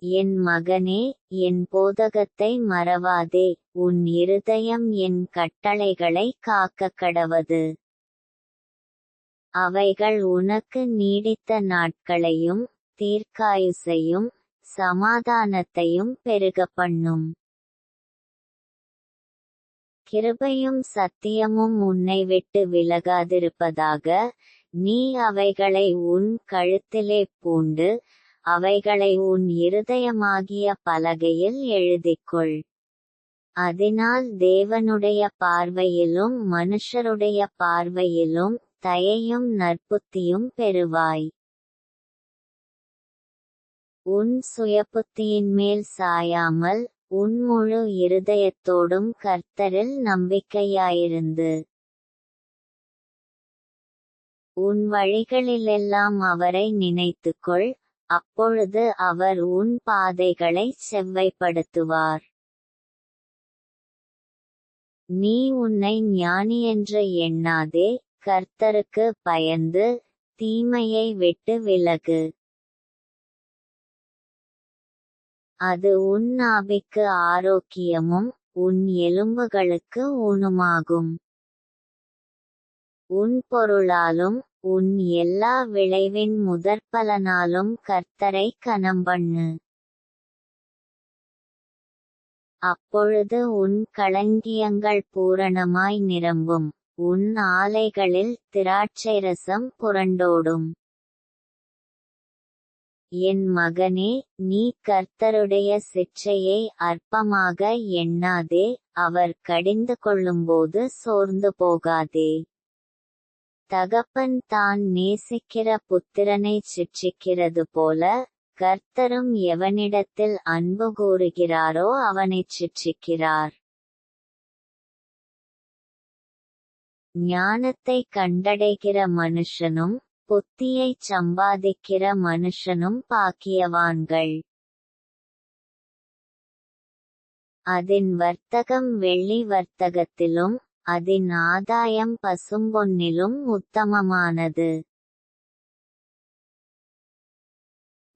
என் மகனே, என் போதகத்தை மறவாதே, உன் இருதயம் என் கட்டளைகளை காக்கக்கடவது. அவைகள் உனக்கு நீடித்த நாட்களையும் தீர்க்காயுசையும் சமாதானத்தையும் பெருகப்பண்ணும். கிருபையும் சத்தியமும் உன்னை விட்டு விலகாதிருப்பதாக. நீ அவைகளை உன் கழுத்திலே பூண்டு அவைகளை உன் இருதயமாகிய பலகையில் எழுதிக்கொள். அதனால் தேவனுடைய பார்வையிலும் மனுஷருடைய பார்வையிலும் தயையும் நற்புத்தியும் பெறுவாய். உன் சுயபுத்தியின்மேல் சாயாமல் உன் முழு இருதயத்தோடும் கர்த்தரில் நம்பிக்கையாயிருந்து உன் வழிகளிலெல்லாம் அவரை நினைத்துக்கொள். அப்பொழுது அவர் உன் பாதைகளைச் செவ்வைப்படுத்துவார். நீ உன்னை ஞானியென்று எண்ணாதே, கர்த்தருக்கு பயந்து தீமையை விட்டு விலகு. அது உன் நாபிக்கு ஆரோக்கியமும் உன் எலும்புகளுக்கு ஊனுமாகும். உன் பொருளாலும் உன் எல்லா விளைவின் முதற்பலனாலும் கர்த்தரை கனம்பண்ணு. அப்பொழுது உன் களஞ்சியங்கள் பூரணமாய் நிரம்பும், உன் ஆலைகளில் திராட்சைரசம் புரண்டோடும். என் மகனே, நீ கர்த்தருடைய சிட்சையை அற்பமாக எண்ணாதே, அவர் கடிந்து கொள்ளும்போது சோர்ந்து போகாதே. தகப்பன் தான் நேசிக்கிற புத்திரனைச் சிட்சிக்கிறது போல, கர்த்தரும் எவனிடத்தில் அன்பு கூறுகிறாரோ அவனைச் சிட்சிக்கிறார். ஞானத்தை கண்டடைகிற மனுஷனும் புத்தியைச் சம்பாதிக்கிற மனுஷனும் பாக்கியவான்கள். அதின் வர்த்தகம் வெள்ளி வர்த்தகத்திலும் அதின் ஆதாயம் பசும்பொன்னிலும் உத்தமமானது.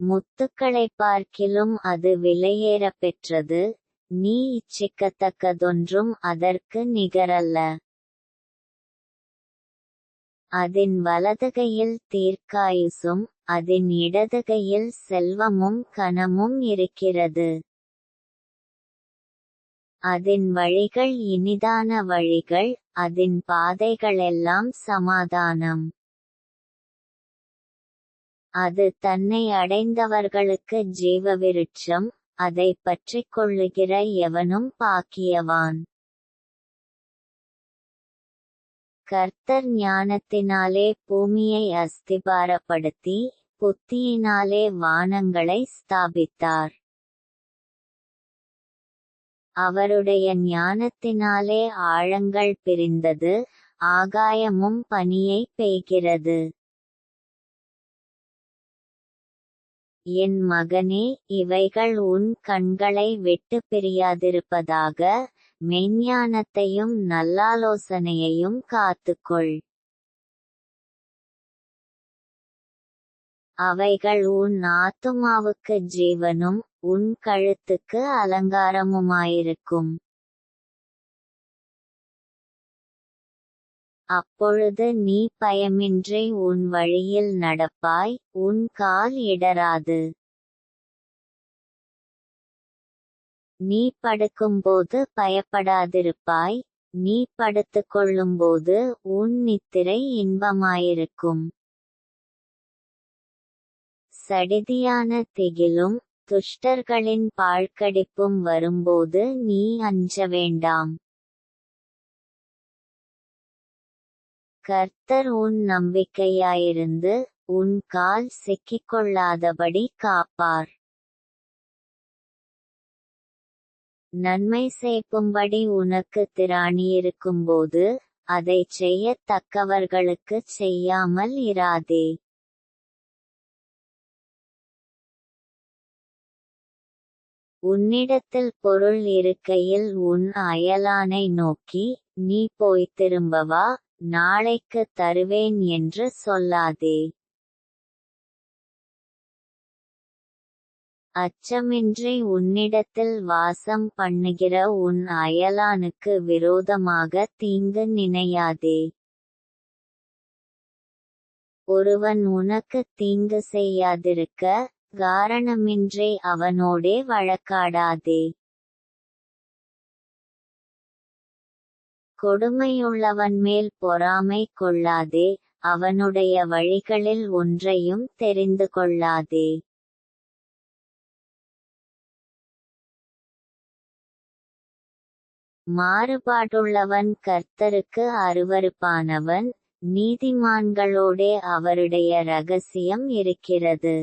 முத்துக்களைப் பார்க்கிலும் அது விலையேற பெற்றது, நீ இச்சிக்கத்தக்கதொன்றும் அதற்கு நிகரல்ல. அதின் வலதுகையில் தீர்க்காயுசும் அதின் இடதுகையில் செல்வமும் கனமும் இருக்கிறது. அதின் வழிகள் இனிதான வழிகள், அதின் பாதைகளெல்லாம் சமாதானம். அது தன்னை அடைந்தவர்களுக்கு ஜீவவிருட்சம், அதை பற்றிக் கொள்ளுகிற எவனும் பாக்கியவான். கர்த்தர் ஞானத்தினாலே பூமியை அஸ்திபாரப்படுத்தி புத்தியினாலே வானங்களை ஸ்தாபித்தார். அவருடைய ஞானத்தினாலே ஆழங்கள் பிரிந்தது, ஆகாயமும் பனியை பெய்கிறது. என் மகனே, இவைகள் உன் கண்களை விட்டு பிரியாதிருப்பதாக. மெய்ஞானத்தையும் நல்லாலோசனையையும் காத்துக்கொள். அவைகள் உன் ஆத்துமாவுக்கு ஜீவனும் உன் கழுத்துக்கு அலங்காரமுமாயிருக்கும். அப்பொழுது நீ பயமின்றி உன் வழியில் நடப்பாய், உன் கால் இடராது. நீ படுக்கும்போது பயப்படாதிருப்பாய், நீ படுத்துக்கொள்ளும்போது உன் நித்திரை இன்பமாயிருக்கும். சடிதியான திகிலும் துஷ்டர்களின் பாழ்கடிப்பும் வரும்போது நீ அஞ்ச வேண்டாம். கர்த்தர் உன் நம்பிக்கையாயிருந்து உன் கால் சிக்கிக்கொள்ளாதபடி காப்பார். நன்மை செய்யும்படி உனக்கு திராணியிருக்கும்போது அதைச் செய்யத் தக்கவர்களுக்குச் செய்யாமல் இராதே. உன்னிடத்தில் பொருள் இருக்கையில் உன் அயலானை நோக்கி, நீ போய்த் திரும்பவா, நாளைக்குத் தருவேன் என்று சொல்லாதே. அச்சமின்றி உன்னிடத்தில் வாசம் பண்ணுகிற உன் அயலானுக்கு விரோதமாக தீங்கு நினையாதே. ஒருவன் உனக்கு தீங்கு செய்யாதிருக்க காரணமின்றி அவனோடே வழக்காடாதே. கொடுமையுள்ளவன்மேல் பொறாமை கொள்ளாதே, அவனுடைய வழிகளில் ஒன்றையும் தெரிந்து கொள்ளாதே. மாறுபாடுள்ளவன் கர்த்தருக்கு அருவருப்பானவன், நீதிமான்களோடே அவருடைய இரகசியம் இருக்கிறது.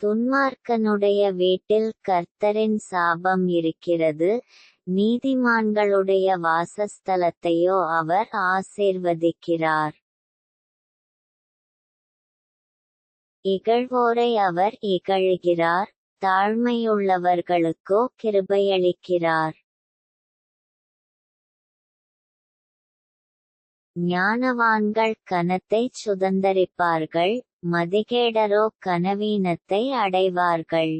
துன்மார்க்கனுடைய வீட்டில் கர்த்தரின் சாபம் இருக்கிறது, நீதிமான்களுடைய வாசஸ்தலத்தையோ அவர் ஆசீர்வதிக்கிறார். இகழ்வோரை அவர் இகழுகிறார், தாழ்மையுள்ளவர்களுக்கோ கிருபையளிக்கிறார். ஞானவான்கள் கனத்தைச் சுதந்தரிப்பார்கள், மதிகேடரோ கனவீனத்தை அடைவார்கள்.